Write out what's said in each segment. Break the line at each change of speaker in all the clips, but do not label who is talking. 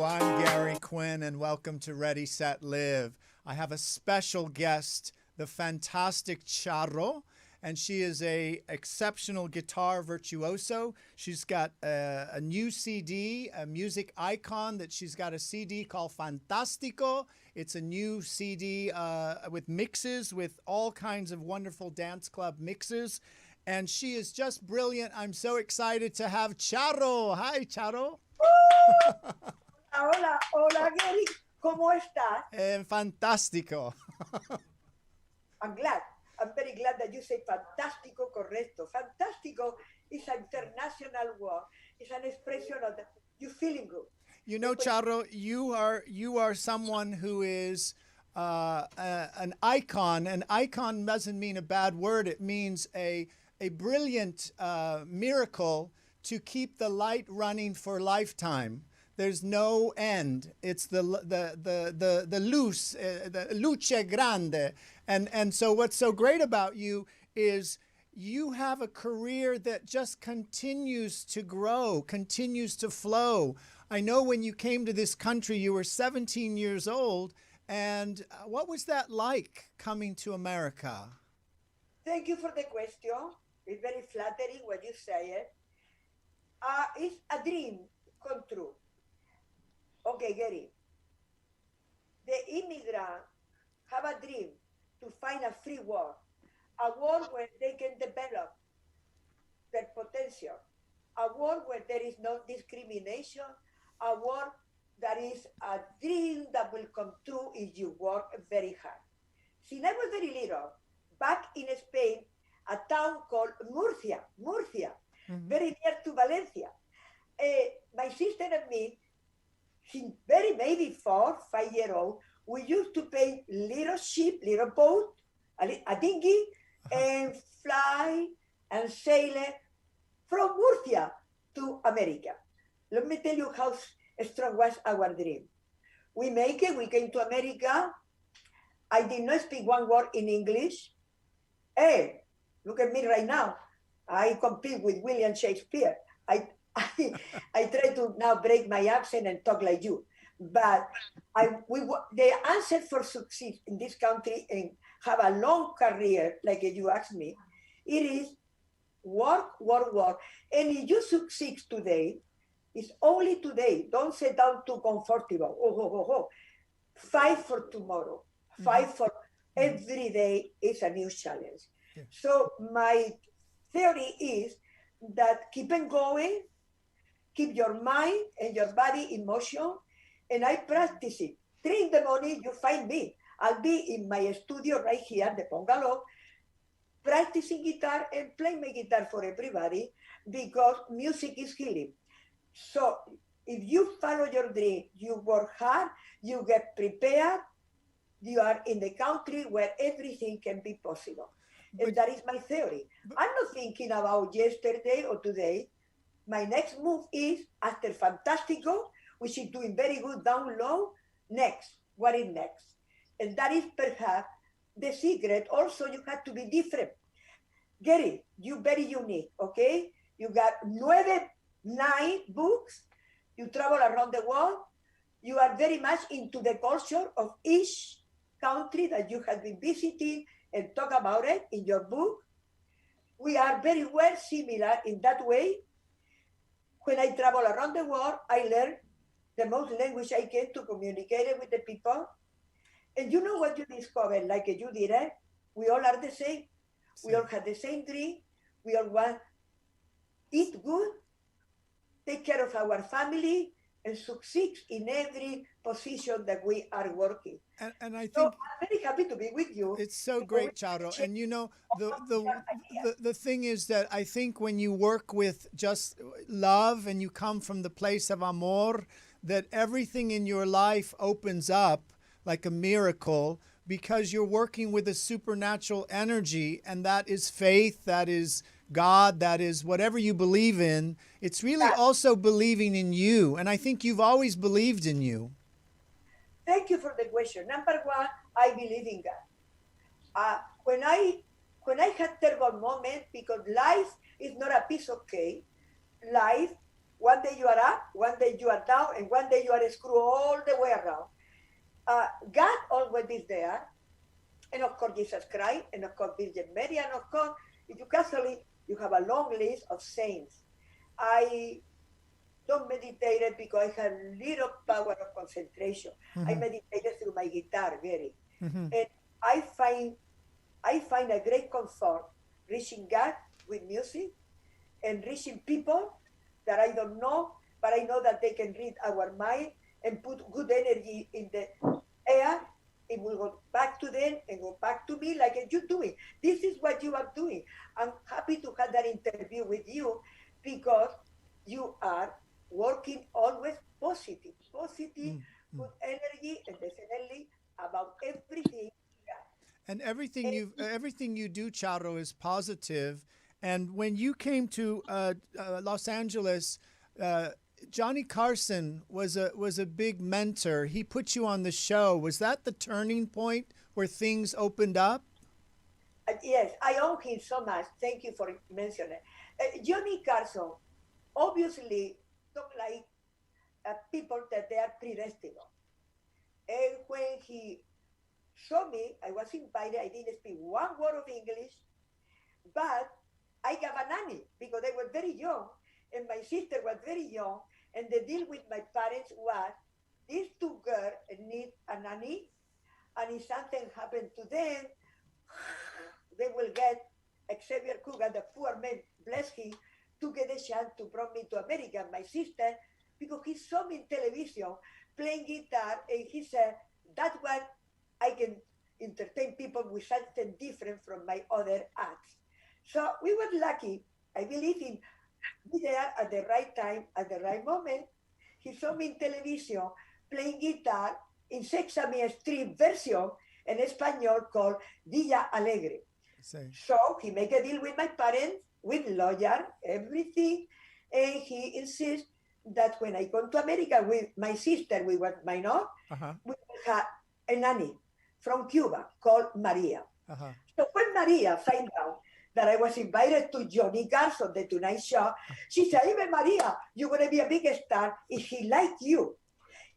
Hello, I'm Gary Quinn, and welcome to Ready, Set, Live. I have a special guest, the fantastic CHARO, and she is a exceptional guitar virtuoso. She's got a new CD, a music icon that she's got a CD called Fantastico. It's a new CD with mixes, with all kinds of wonderful dance club mixes. And she is just brilliant. I'm so excited to have CHARO. Hi, CHARO.
Hola, hola, Gary. ¿Cómo estás?
Fantastico.
I'm glad. I'm very glad that you say fantástico correcto. Fantástico is an international word. It's an expression of you feeling good.
You know, CHARO, you are someone who is an icon. An icon doesn't mean a bad word. It means a brilliant miracle to keep the light running for a lifetime. There's no end. It's the luz, the luce grande. And so what's so great about you is you have a career that just continues to grow, continues to flow. I know when you came to this country, you were 17 years old. And what was that like coming to America?
Thank you for the question. It's very flattering when you say it. It's a dream come true. Okay, Gary. The immigrant have a dream to find a free world, a world where they can develop their potential, a world where there is no discrimination, a world that is a dream that will come true if you work very hard. Since I was very little, back in Spain, a town called Murcia, very near to Valencia. My sister and me, since very maybe 4, 5 years old, we used to paint little ship, little boat, a dinghy, and fly and sail from Murcia to America. Let me tell you how strong was our dream. We make it, we came to America. I did not speak one word in English. Hey, look at me right now. I compete with William Shakespeare. I try to now break my accent and talk like you. But the answer for success in this country and have a long career, like you asked me, it is work, work, work. And if you succeed today, it's only today. Don't sit down too comfortable. Fight for tomorrow. Fight for every day is a new challenge. Yeah. So my theory is that keep on going, keep your mind and your body in motion, and I practice it. 3 in the morning, you find me. I'll be in my studio right here, the Bungalow, practicing guitar and playing my guitar for everybody because music is healing. So if you follow your dream, you work hard, you get prepared, you are in the country where everything can be possible. And that is my theory. I'm not thinking about yesterday or today. My next move is, after Fantastico, which is doing very good down low, next. What is next? And that is perhaps the secret. Also, you have to be different. Gary, you're very unique, okay? You got 9 books. You travel around the world. You are very much into the culture of each country that you have been visiting and talk about it in your book. We are very well similar in that way. When I travel around the world, I learn the most language I can to communicate with the people. And you know what you discover, like you did it? We all are the same. We all have the same dream. We all want to eat good, take care of our family, and succeed in every position that we are working.
And I think
so I'm very happy to be with you.
It's so great, CHARO. And you know, the thing is that I think when you work with just love and you come from the place of amor, that everything in your life opens up like a miracle because you're working with a supernatural energy, and that is faith, that is God, that is whatever you believe in. It's really also believing in you. And I think you've always believed in you.
Thank you for the question. Number one, I believe in God. When I had terrible moment, because life is not a piece of cake, life One day you are up, one day you are down, and one day you are screwed all the way around. God always is there, and of course Jesus Christ, and of course Virgin Mary, and of course, if you Catholic, you have a long list of saints. I don't meditate it because I have little power of concentration. I meditate through my guitar, Gary. And I find a great comfort reaching God with music and reaching people that I don't know, but I know that they can read our mind and put good energy in the air. It will go back to them and go back to me like you're doing. This is what you are doing. I'm happy to have that interview with you because you are working always positive, good energy, and definitely about everything.
And everything you do, Charo, is positive. And when you came to Los Angeles, Johnny Carson was a big mentor. He put you on the show. Was that the turning point where things opened up?
Yes, I owe him so much. Thank you for mentioning. Johnny Carson obviously don't like people that they are predestined. And when he saw me, I was invited. I didn't speak one word of English, but I got a nanny because they were very young, and my sister was very young. And the deal with my parents was these two girls need a nanny, and if something happened to them, they will get Xavier Cougar, the poor man, bless him, to get a chance to bring me to America. My sister, because he saw me in television playing guitar, and he said, that's what I can entertain people with something different from my other acts. So we were lucky. I believe in be there at the right time, at the right moment. He saw me in television playing guitar in Sesame Street version in Espanol called Villa Alegre. So he make a deal with my parents, with lawyer, everything, and he insists that when I come to America with my sister, we were minor, we will have a nanny from Cuba called Maria. So when Maria found out that I was invited to Johnny Carson, the Tonight Show, she said, even Maria, you're going to be a big star if he like you.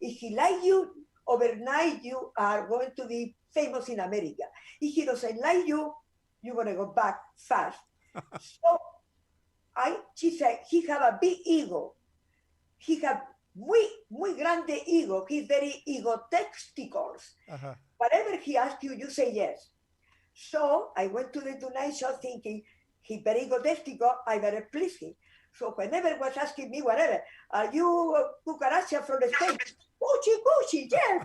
If he like you, overnight you are going to be famous in America. If he doesn't like you, you're going to go back fast. So she said, he have a big ego. He have muy grande ego. He's very egotistical. Whatever he asks you, you say yes. So I went to the Tonight Show thinking, he very egotistical, I better please him. So whenever he was asking me whatever, are you a cucaracha from the States? Gucci, yes,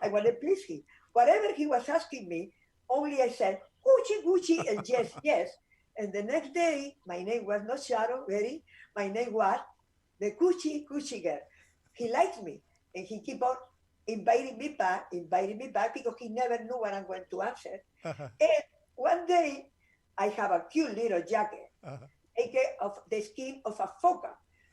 I want to please him. Whatever he was asking me, only I said, Gucci, and yes. And the next day, my name was not Charo, very, my name was the Gucci girl. He liked me, and he keep on inviting me back because he never knew what I'm going to answer. And one day, I have a cute little jacket, of the skin of a foca.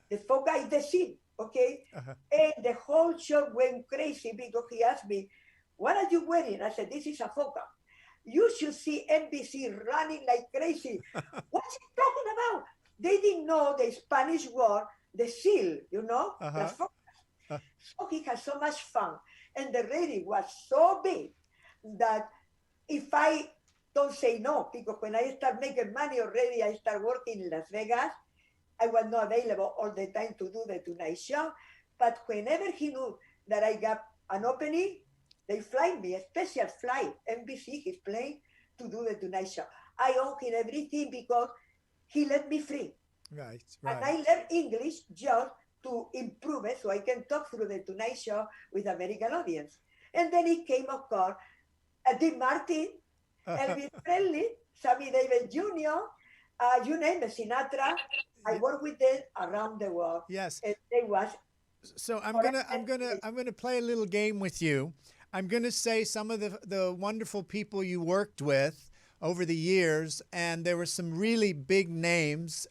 The foca is the scene, okay? And the whole show went crazy because he asked me, what are you wearing? I said, this is a foca. You should see NBC running like crazy. What's he talking about? They didn't know the Spanish word, the seal, las focas. So he had so much fun. And the rating was so big that if I don't say no, because when I start making money already, I start working in Las Vegas. I was not available all the time to do the Tonight Show. But whenever he knew that I got an opening, they fly me, a special flight, NBC, his plane, to do the Tonight Show. I owe him everything because he let me free.
Right.
And I learned English just to improve it so I can talk through the Tonight Show with American audience. And then it came, of course, Dean Martin, Elvis Presley, Sammy Davis Jr., you name it, Sinatra. I work with them around the world.
Yes.
And they was.
So I'm gonna play a little game with you. I'm gonna say some of the wonderful people you worked with over the years, and there were some really big names.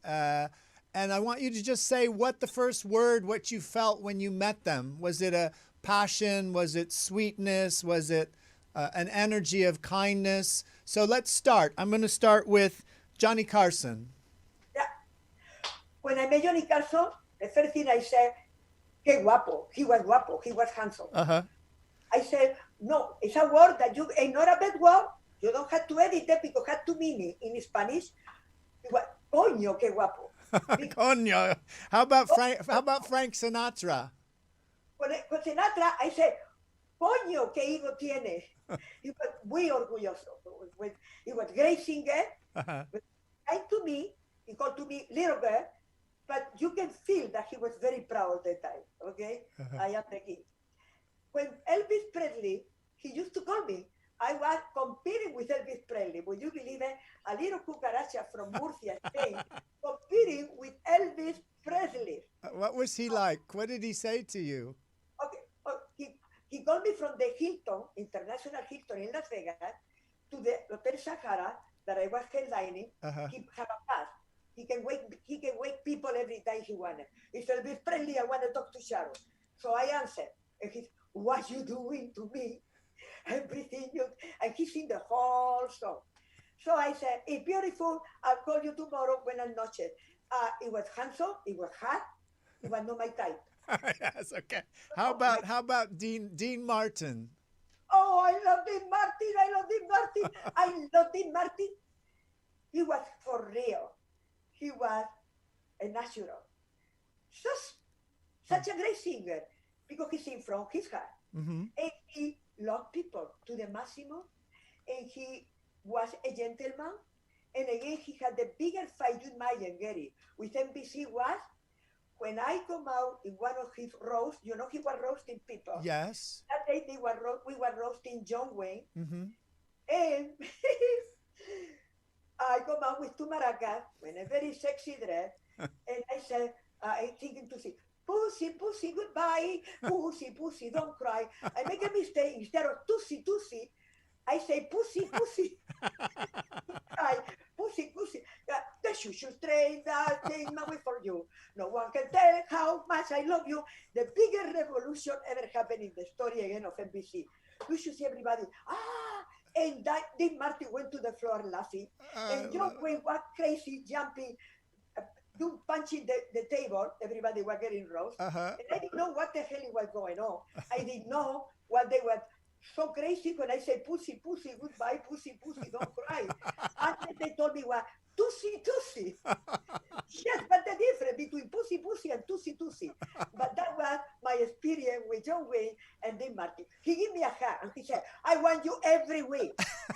And I want you to just say what the first word, what you felt when you met them. Was it a passion? Was it sweetness? Was it an energy of kindness? So let's start. I'm going to start with Johnny Carson.
Yeah. When I met Johnny Carson, The first thing I said, que guapo. He was guapo. He was handsome.
Uh-huh.
I said, no, it's a word that you ain't not a bad word. You don't have to edit it because it has two meaning in Spanish. Coño, que guapo.
Coño. How about Frank Sinatra?
Con Sinatra, I said, coño, que hijo tienes. He was muy orgulloso. He was great singer.
Uh-huh.
Kind to me, he called to me little girl, but you can feel that he was very proud all the time. Okay, I am the king. When Elvis Presley, he used to call me. I was competing with Elvis Presley. Would you believe it? A little cucaracha from Murcia, Spain, competing with Elvis Presley.
What was he like? What did he say to you?
Okay, he called me from the Hilton, International Hilton in Las Vegas, to the Hotel Sahara that I was headlining. He had a pass. He can wake people every time he wanted. He said, Elvis Presley, I want to talk to CHARO. So I answered, and he said, what you doing to me? Everything you, and he's in the whole song. So I said, it's beautiful. I'll call you tomorrow buenas noches. It was handsome. It was hot. It was not my type.
Yes, okay. How about Dean Martin?
Oh, I love Dean Martin. I love Dean Martin. He was for real. He was a natural. Such a great singer because he sings from his heart.
Mm-hmm.
And he loved people to the maximum. And he was a gentleman. And again, he had the bigger fight, you imagine, Gary, with NBC was when I come out in one of his roasts, you know, he was roasting people.
Yes.
That day we were roasting John Wayne.
Mm-hmm.
And I come out with two maracas in a very sexy dress. And I said, I thinking to see, Pussy, pussy, goodbye. Pussy, pussy, don't cry. I make a mistake. Instead of tussy, tussy, I say pussy, pussy. Pussy, pussy. The shoo train that came away for you. No one can tell how much I love you. The biggest revolution ever happened in the story again of NBC. You should see everybody. And Dean Martin went to the floor laughing. And John Wayne was crazy, jumping, punching the table. Everybody was getting roast. And I didn't know what the hell was going on. I didn't know what they were. So crazy when I say pussy, pussy, goodbye, pussy, pussy, don't cry. And then they told me what? Tussy, tussy. Yes, but the difference between pussy, pussy and tussy, tussy. But that was my experience with John Wayne and Dean Martin. He gave me a hug and he said, I want you every week.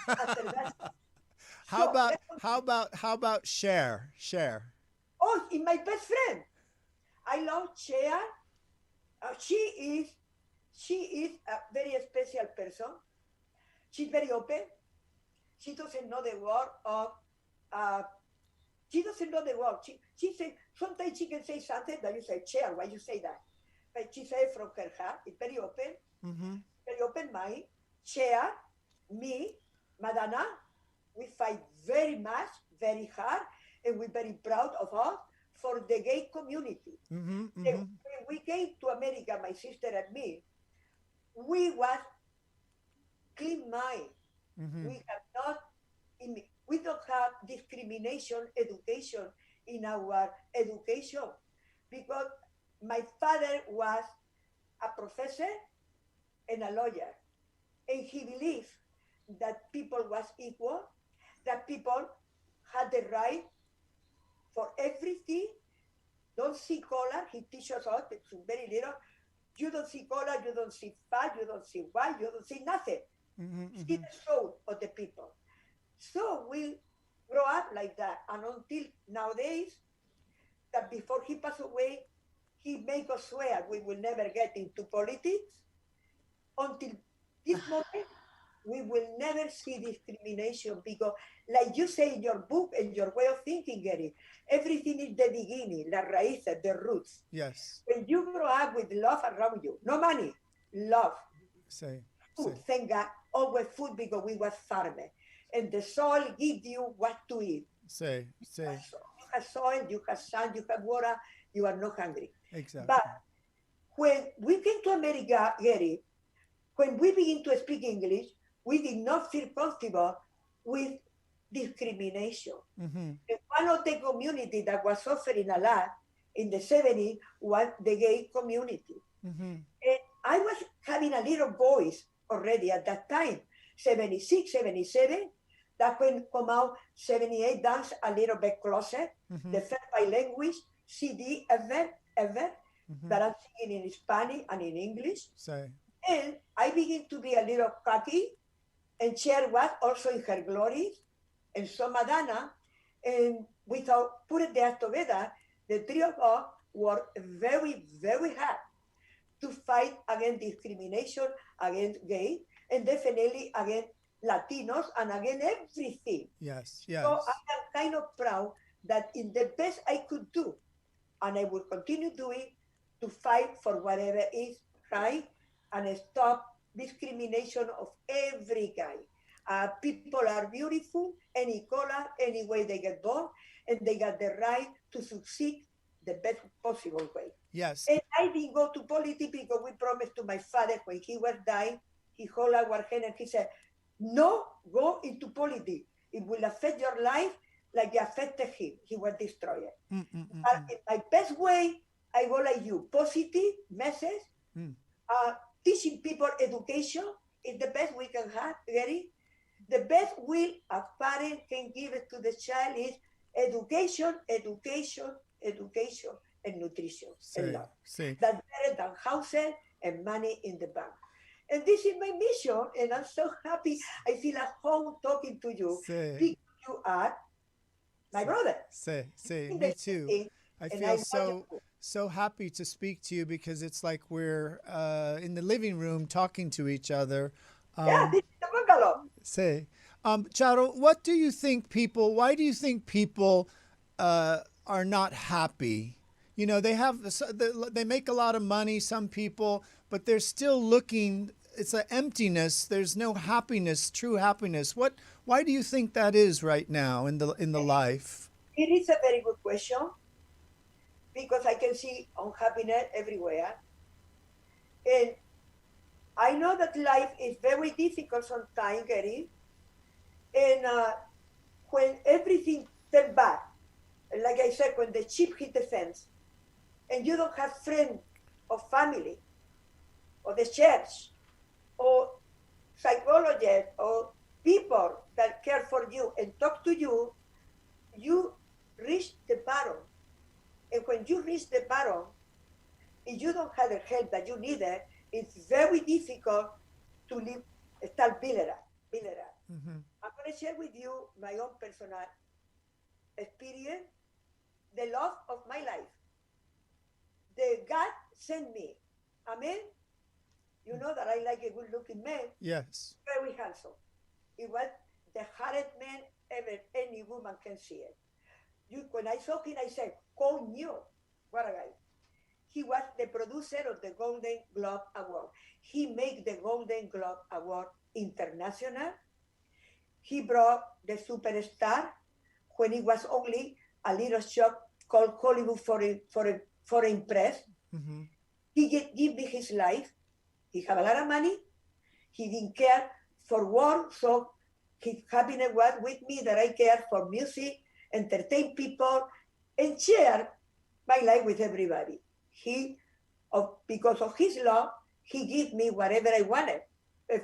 After that.
How about Cher?
Oh, he's my best friend. I love Cher. She is a very special person. She's very open. She doesn't know the word of. She doesn't know the word. She say sometimes she can say something that you say, Cher, why you say that? But she said from her heart. It's very open.
Mm-hmm.
Very open mind. Cher, me, Madonna, we fight very much, very hard, and we're very proud of us for the gay community.
Mm-hmm, mm-hmm.
When we came to America, my sister and me, we was clean mind.
Mm-hmm.
We don't have discrimination education in our education because my father was a professor and a lawyer, and he believed that people was equal, that people had the right for everything. Don't see color. He teaches us it's very little. You don't see color, you don't see fat, you don't see white, you don't see nothing.
Mm-hmm,
See the soul of the people. So we grow up like that. And until nowadays, that before he passed away, he made us swear we will never get into politics. Until this moment, we will never see discrimination because, like you say in your book and your way of thinking, Gary, everything is the beginning, la raíces, the roots.
Yes.
When you grow up with love around you, no money, love. Food, thank God, always food because we was farmers. And the soil gives you what to eat. You have soil, you have sun, you have water, you are not hungry.
Exactly.
But when we came to America, Gary, when we begin to speak English, we did not feel comfortable with discrimination.
Mm-hmm.
And one of the community that was suffering a lot in the 70s was the gay community.
Mm-hmm.
And I was having a little voice already at that time, 76, 77. That's when come out 78, Dance a Little Bit Closer,
Mm-hmm.
the first bilingual CD ever
Mm-hmm.
that I'm singing in Spanish and in English.
Say.
And I begin to be a little cocky, and Cher was also in her glories, and so Madonna. And without putting that together, the three of us were very, very hard to fight against discrimination against gay, and definitely against Latinos and against everything.
Yes.
So
Yes.
I am kind of proud that in the best I could do, and I will continue doing, to fight for whatever is right and stop discrimination of every kind. People are beautiful, any color, any way they get born, and they got the right to succeed the best possible way.
Yes.
And I didn't go to politics because we promised to my father when he was dying, he hold our hand and he said, no, go into politics. It will affect your life like it affected him. He was destroyed. But in my best way, I go like you, positive message, teaching people education is the best we can have, Gary. The best will a parent can give it to the child is education, education, education, and nutrition and love. That's better than houses and money in the bank. And this is my mission, and I'm so happy. I feel at home talking to you because you are my brother.
Me too. I feel so happy to speak to you because it's like we're in the living room talking to each other.
Yeah, this is the bungalow.
Charo, what do you think people? Why do you think people are not happy? You know, they make a lot of money. Some people, but they're still looking. It's an emptiness. There's no happiness, true happiness. Why do you think that is right now in the life?
It is a very good question because I can see unhappiness everywhere, and I know that life is very difficult sometimes, Gary. And when everything turns bad, like I said, when the chip hit the fence, and you don't have friends or family, or the church, or psychologists, or people that care for you and talk to you, you reach the bottom. And when you reach the bottom, if you don't have the help that you needed, it's very difficult to live, start vulnerable. I'm going to share with you my own personal experience, the love of my life. The God sent me. Amen. You know that I like a good-looking man.
Yes.
Very handsome. It was the hardest man ever any woman can see it. When I saw him, I said, "Coño, what a guy!" He was the producer of the Golden Globe Award. He made the Golden Globe Award international. He brought the superstar when it was only a little shop called Hollywood Foreign Press. He gave me his life. He had a lot of money. He didn't care for work, so his happiness was with me that I care for music, entertain people, and share my life with everybody. Because of his love, he gave me whatever I wanted.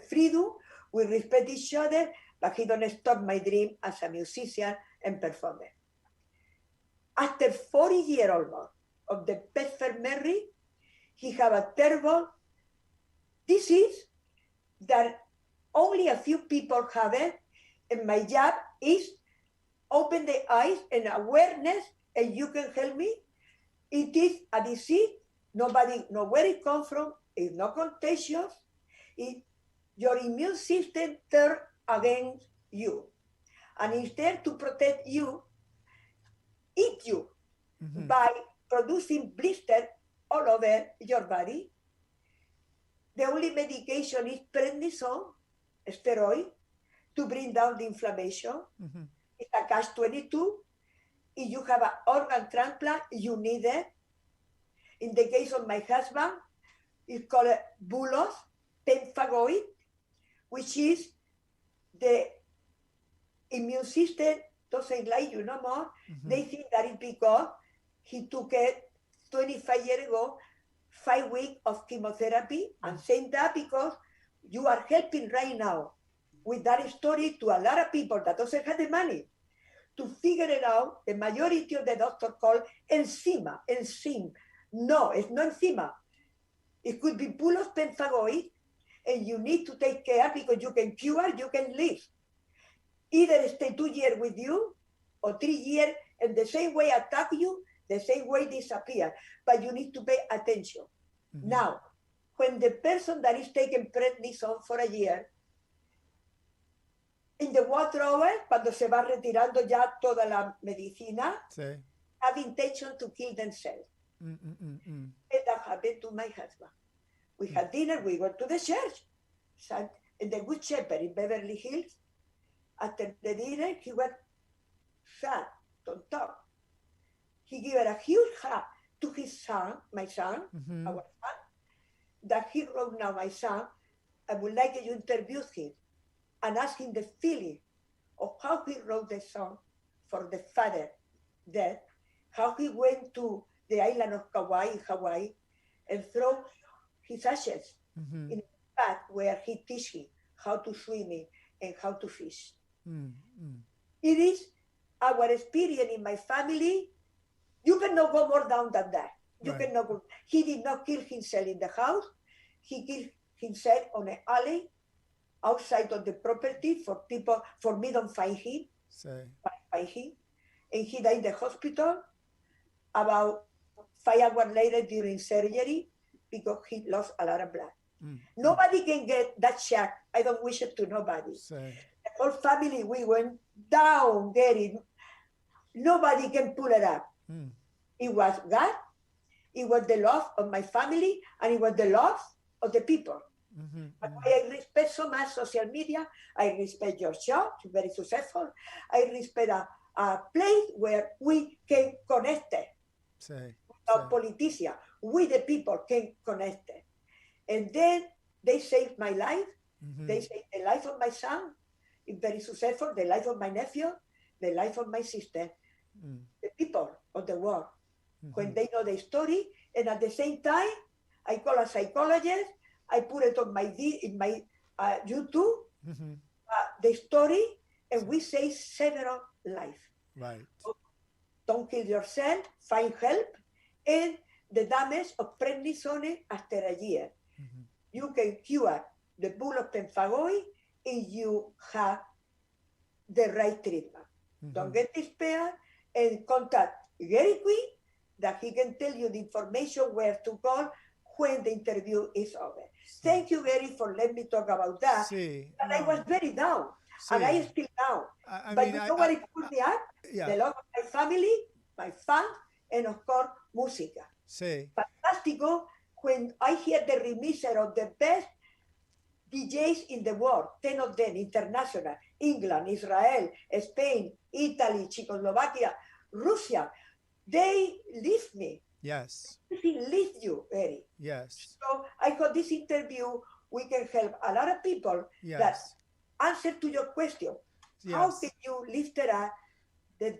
Freedom, we respect each other, but he don't stop my dream as a musician and performer. After 40 years almost of the best friend Mary, he have a terrible disease that only a few people have it, and my job is open the eyes and awareness, and you can help me. It is a disease, nobody know where it comes from, it's not contagious, your immune system turns against you. And instead to protect you, eat you by producing blisters all over your body. The only medication is prednisone, steroid, to bring down the inflammation. It's a catch-22. If you have an organ transplant, you need it. In the case of my husband, it's called bullous pemphigoid, which is the immune system doesn't like you no more. They think that it's because he took it 25 years ago, 5 weeks of chemotherapy, and saying that because you are helping right now with that story to a lot of people that doesn't have the money to figure it out. The majority of the doctor call enzyme. No, it's not enzyme. It could be bullous pemphigoid, and you need to take care because you can cure, you can live. Either stay 2 years with you or 3 years and the same way attack you, the same way disappear. But you need to pay attention. Mm-hmm. Now, when the person that is taking prednisone for a year, in the withdrawal, cuando se va retirando ya toda la medicina, sí, have intention to kill themselves. And that happened to my husband. We had dinner, we went to the church, sat in the Good Shepherd in Beverly Hills. After the dinner, he was sad, don't talk. He gave a huge hug to his son, my son, our son, that he wrote now, my son, I would like you to interview him and ask him the feeling of how he wrote the song for the father death, how he went to the island of Hawaii, and throw his ashes in a path where he teach him how to swim and how to fish. It is our experience in my family. You cannot go more down than that. You cannot go. He did not kill himself in the house. He killed himself on an alley outside of the property for me don't find him. Find him. And he died in the hospital about 5 hours later during surgery because he lost a lot of blood. Nobody can get that shock. I don't wish it to nobody. The whole family, we went down, get it. Nobody can pull it up. It was God, it was the love of my family, and it was the love of the people. But I respect so much social media. I respect your show, it's very successful. I respect a place where we can connect without politicians. We the people can connect. And then they saved my life. They saved the life of my son. It's very successful. The life of my nephew, the life of my sister, the people of the world. When they know the story, and at the same time, I call a psychologist. I put it on my YouTube, the story, and we save several lives.
Right.
Don't kill yourself. Find help, and the damage of prednisone after a year. You can cure the bullous pemphigoid if you have the right treatment. Don't get despair and contact Gary Quinn that he can tell you the information where to call when the interview is over. Thank you, Gary, for letting me talk about that. But I was very down, and I still down. But you know what it put me up? The love of my family, my fans, and of course, música. Fantástico when I hear the remixer of the best DJs in the world, 10 of them, international, England, Israel, Spain, Italy, Czechoslovakia, Russia. They lift me.
Yes.
They lift you, Eddie.
Yes.
So I got this interview. We can help a lot of people that answer to your question. How can you lift it up the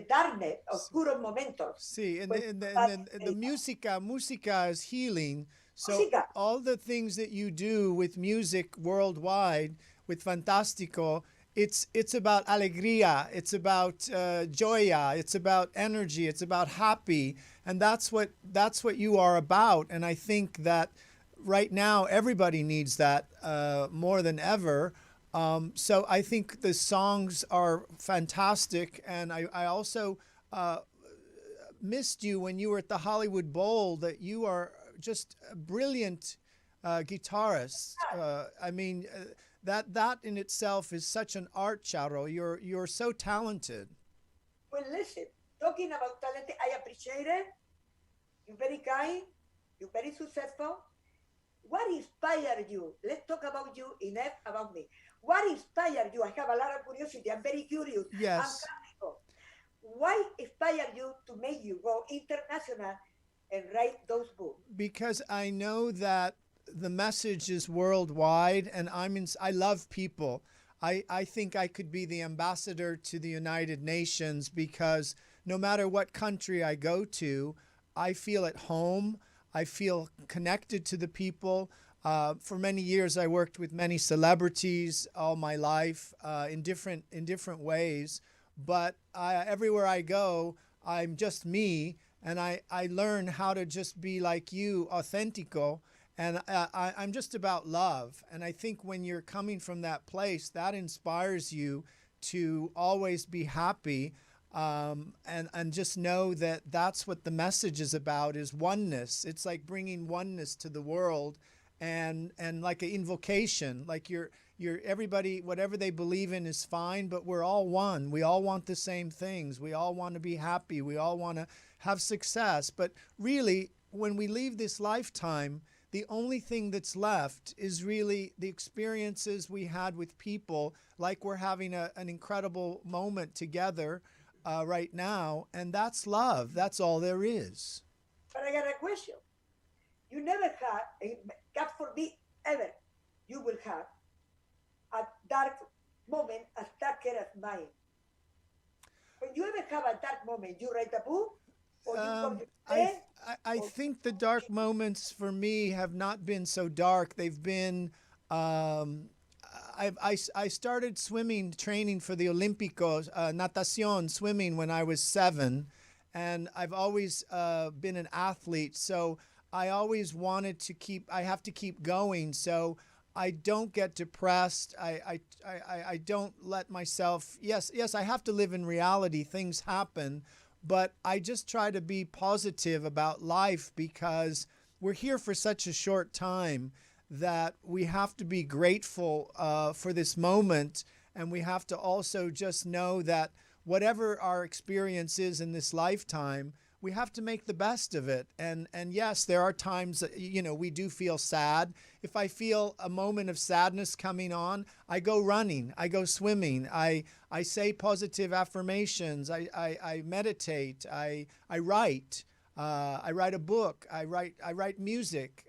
darkness, oscuros momentos?
See, and the música is healing. So all the things that you do with music worldwide, with Fantástico, it's about alegría, it's about joya, it's about energy, it's about happy, and that's what you are about. And I think that right now everybody needs that more than ever. So I think the songs are fantastic, and I also missed you when you were at the Hollywood Bowl. That you are just a brilliant guitarist. I mean. That in itself is such an art, Charo. You're so talented.
Well, listen, talking about talent, I appreciate it. You're very kind. You're very successful. What inspired you? Let's talk about you, enough about me. What inspired you? I have a lot of curiosity. I'm very curious.
Yes.
Why inspired you to make you go international and write those books?
Because I know that the message is worldwide, and I love people. I think I could be the ambassador to the United Nations, because no matter what country I go to, I feel at home. I feel connected to the people. For many years, I worked with many celebrities all my life in different ways. But everywhere I go, I'm just me, and I learn how to just be like you, authentico. And I'm just about love. And I think when you're coming from that place, that inspires you to always be happy, and just know that that's what the message is about, is oneness. It's like bringing oneness to the world, and like an invocation, like you're everybody, whatever they believe in is fine, but we're all one. We all want the same things. We all want to be happy. We all want to have success. But really, when we leave this lifetime, the only thing that's left is really the experiences we had with people, like we're having an incredible moment together right now, and that's love. That's all there is.
But I got a question. You never had, God forbid, ever, you will have a dark moment as darker as mine. When you ever have a dark moment, you write a book, or you go to
I,
bed,
I
or
think the dark moments for me have not been so dark. They've been, I started swimming, training for the Olímpicos, natación, swimming, when I was 7. And I've always been an athlete. So I always wanted to I have to keep going. So I don't get depressed. I don't let myself, yes, I have to live in reality. Things happen. But I just try to be positive about life, because we're here for such a short time that we have to be grateful for this moment. And we have to also just know that whatever our experience is in this lifetime, we have to make the best of it. And yes, there are times that, we do feel sad. If I feel a moment of sadness coming on, I go running, I go swimming, I say positive affirmations, I meditate, I write, I write a book, I write music.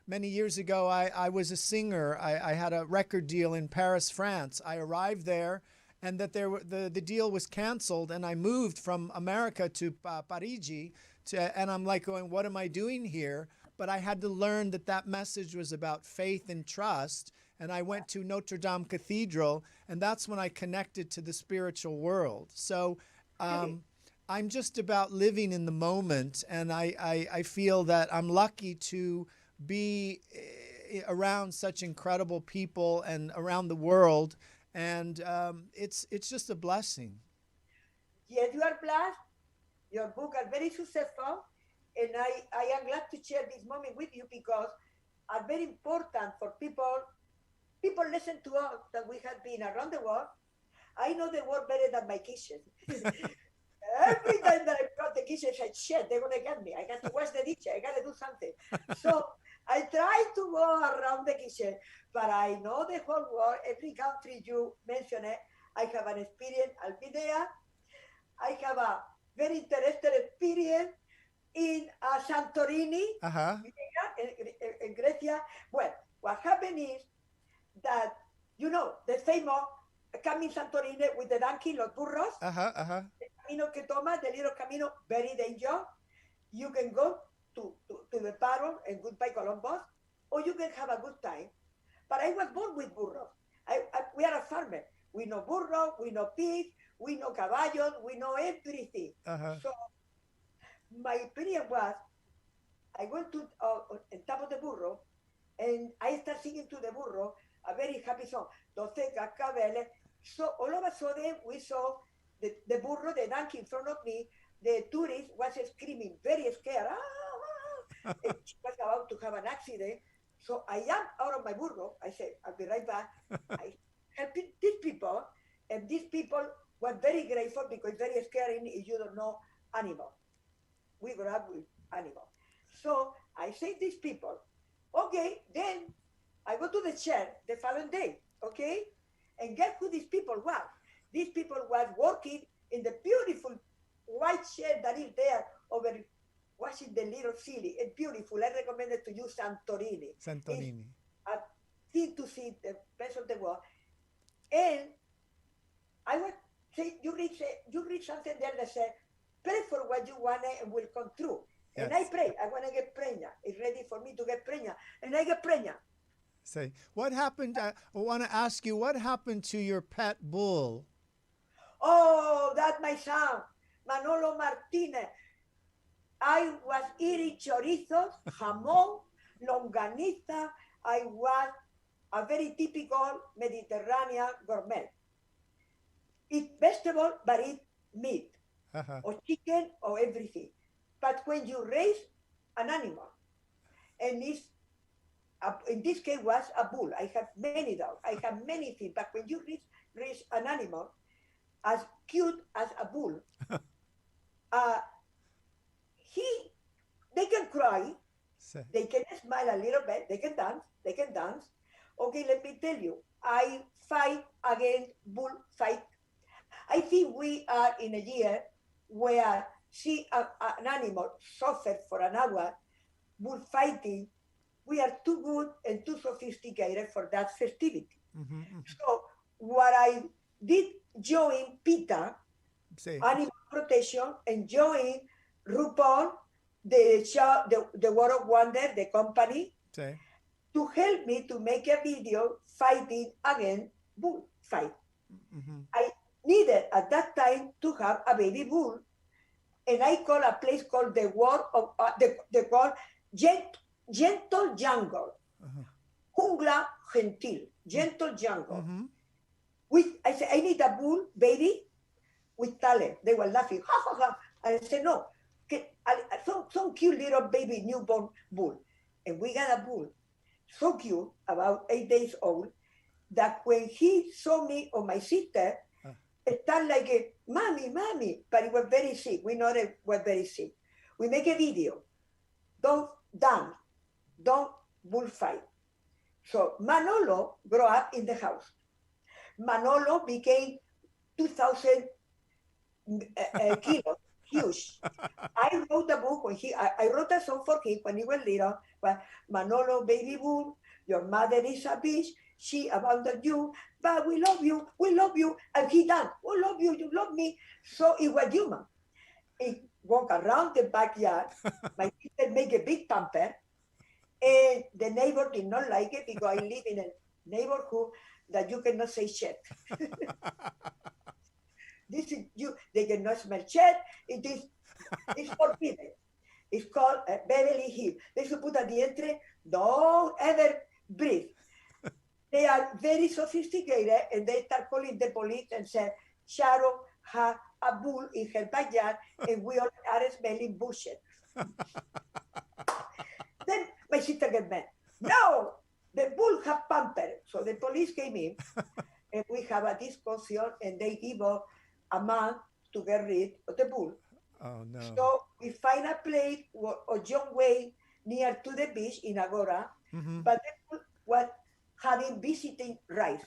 Many years ago, I was a singer. I had a record deal in Paris, France. I arrived there, and that the deal was canceled, and I moved from America to Parigi, and I'm like going, what am I doing here? But I had to learn that message was about faith and trust, and I went to Notre Dame Cathedral, and that's when I connected to the spiritual world. So I'm just about living in the moment, and I feel that I'm lucky to be around such incredible people and around the world. And it's just a blessing.
yes, you are blessed. Your book are very successful, and I am glad to share this moment with you because are very important for people. People listen to us that we have been around the world. I know the world better than my kitchen. Every time that I got the kitchen, I said, shit, they're gonna get me. I got to wash the dish. I gotta do something. So I try to go around the kitchen, but I know the whole world, every country you mention it, I have an experience. I'll be there. I have a very interesting experience in Santorini,
Uh-huh.
in Grecia. Well, what happened is that, the famous coming Santorini with the donkey, los burros,
Uh-huh. Uh-huh.
the camino que toma, the little camino, very dangerous. You can go to the Paro and goodbye Columbus, or you can have a good time. But I was born with burros. We are a farmer. We know burro, we know pigs, we know caballos, we know everything.
Uh-huh.
So my opinion was, I went to on top of the burro, and I start singing to the burro a very happy song. Doce cascabeles. So all of a sudden we saw the burro, the donkey in front of me. The tourist was screaming, very scared. She was about to have an accident. So I jumped out of my burro. I said, I'll be right back. I helped these people, and these people were very grateful because it's very scary if you don't know animals. We grew up with animals. So I say these people, okay, then I go to the chair the following day, okay? And guess who these people were? These people were working in the beautiful white chair that is there over watching the little city. It's beautiful. I recommend it to you, Santorini.
Santorini.
It's a thing to see the best of the world. And I was say you read something there that said, pray for what you want and will come true. And I
Yes.
pray, I want to get pregnant. It's ready for me to get pregnant. And I get pregnant.
Say, what happened? I want to ask you, what happened to your pet bull?
Oh, that's my son, Manolo Martinez. I was eating chorizos, jamón, longaniza. I was a very typical Mediterranean gourmet. Eat vegetable, but eat meat,
Uh-huh.
or chicken, or everything. But when you raise an animal, and in this case was a bull. I have many dogs. I have many things. But when you raise an animal as cute as a bull, uh, he they can cry,
Say,
they can smile a little bit, they can dance, Okay, let me tell you, I fight against bull fight. I think we are in a year where an animal suffer for an hour, bullfighting. We are too good and too sophisticated for that festivity.
mm-hmm, mm-hmm.
So what I did join PETA,
Say,
Animal Protection, and join RuPaul, the show, the World of Wonder, the company,
say,
to help me to make a video fighting against bullfight.
mm-hmm.
I needed at that time to have a baby bull, and I called a place called the World of the called Gentle Jungle,
Uh-huh.
Jungla Gentil, Gentle Jungle.
Mm-hmm.
I said, I need a bull baby with talent. They were laughing, ha ha ha. I said, no, some cute little baby newborn bull. And we got a bull, so cute, about 8 days old, that when he saw me or my sister, it started like a mommy, mommy, but it was very sick. We know it was very sick. We make a video. Don't dance, don't bullfight. So Manolo grew up in the house. Manolo became 2,000 kilos, huge. I wrote a book I wrote a song for him when he was little. But Manolo, baby bull, your mother is a bitch. She abandoned you, but we love you, and he done. We love you, you love me. So it was human. He walked around the backyard. My sister make a big pamper, and the neighbor did not like it because I live in a neighborhood that you cannot say shit. This is you. They cannot smell shit. It's forbidden. It's called Beverly Hills. They should put at the entry, don't ever breathe. They are very sophisticated, and they start calling the police and say, CHARO has a bull in her backyard, and we all are smelling bullshit. Then my sister get mad. No, the bull have pamper. So the police came in, and we have a discussion, and they give us a month to get rid of the bull.
Oh no.
So we find a place or John Way near to the beach in Agora,
Mm-hmm.
but the bull was having visiting rights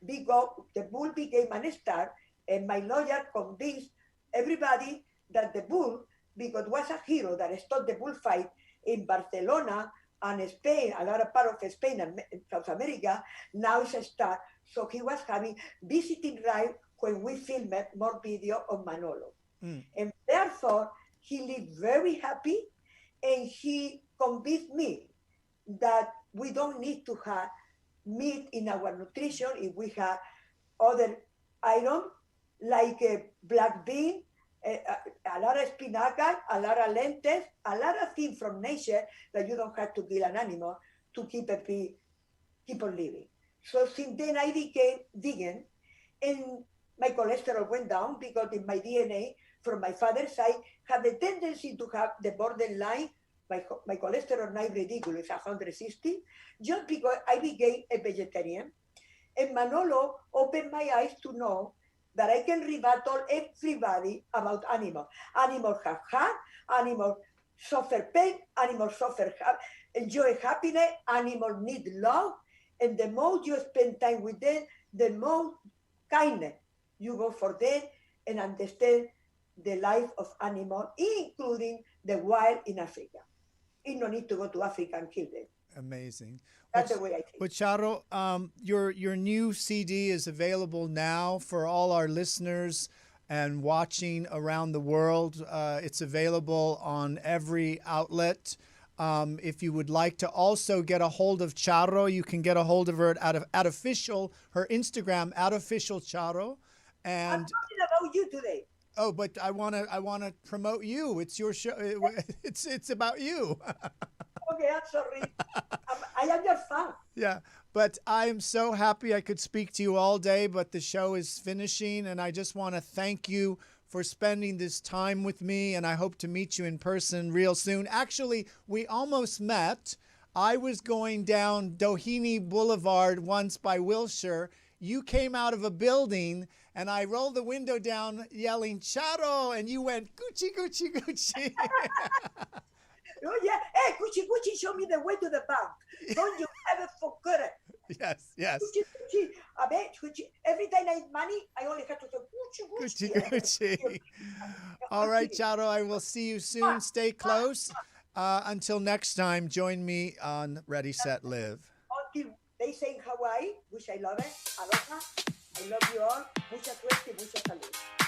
because the bull became an star, and my lawyer convinced everybody that the bull, because it was a hero that stopped the bullfight in Barcelona and Spain, a lot of part of Spain and South America, now is a star. So he was having visiting rights when we filmed more video of Manolo. And therefore, he lived very happy, and he convinced me that we don't need to have meat in our nutrition if we have other items like black bean, a lot of spinach, a lot of lentils, a lot of things from nature that you don't have to kill an animal to keep on living. So since then I became vegan, and my cholesterol went down because in my DNA from my father's side have the tendency to have the borderline. My cholesterol now ridiculous, 160, just because I became a vegetarian. And Manolo opened my eyes to know that I can rebuttal everybody about animals. Animals have heart, animals suffer pain, animals enjoy happiness, animals need love, and the more you spend time with them, the more kindness you go for them and understand the life of animals, including the wild in Africa. You don't need to go to Africa and kill them.
Amazing.
That's the way I think.
But CHARO, your new CD is available now for all our listeners. and watching around the world. It's available on every outlet. If you would like to also get a hold of CHARO, you can get a hold of her at official, her Instagram, at official CHARO.
I'm
And
talking about you today.
oh, but I wanna promote you. It's your show. It's about you.
Okay, I'm sorry. I am your fan.
Yeah, but I am so happy I could speak to you all day, but the show is finishing, and I just want to thank you for spending this time with me, and I hope to meet you in person real soon. Actually, we almost met. I was going down Doheny Boulevard once by Wilshire. You came out of a building, and I rolled the window down yelling, "Charo," and you went, "Gucci, Gucci, Gucci."
Oh, yeah. Hey, Gucci, Gucci, show me the way to the bank. Don't you ever forget it.
Yes, yes.
Gucci, Gucci. I bet Gucci. Every time I need money, I only have to say Gucci,
Gucci, Gucci. All right, Charo, I will see you soon. Stay close. Until next time, join me on Ready, Set, Live.
Until they say in Hawaii, which I love it. Aloha. I love you all. Mucha suerte y mucha salud.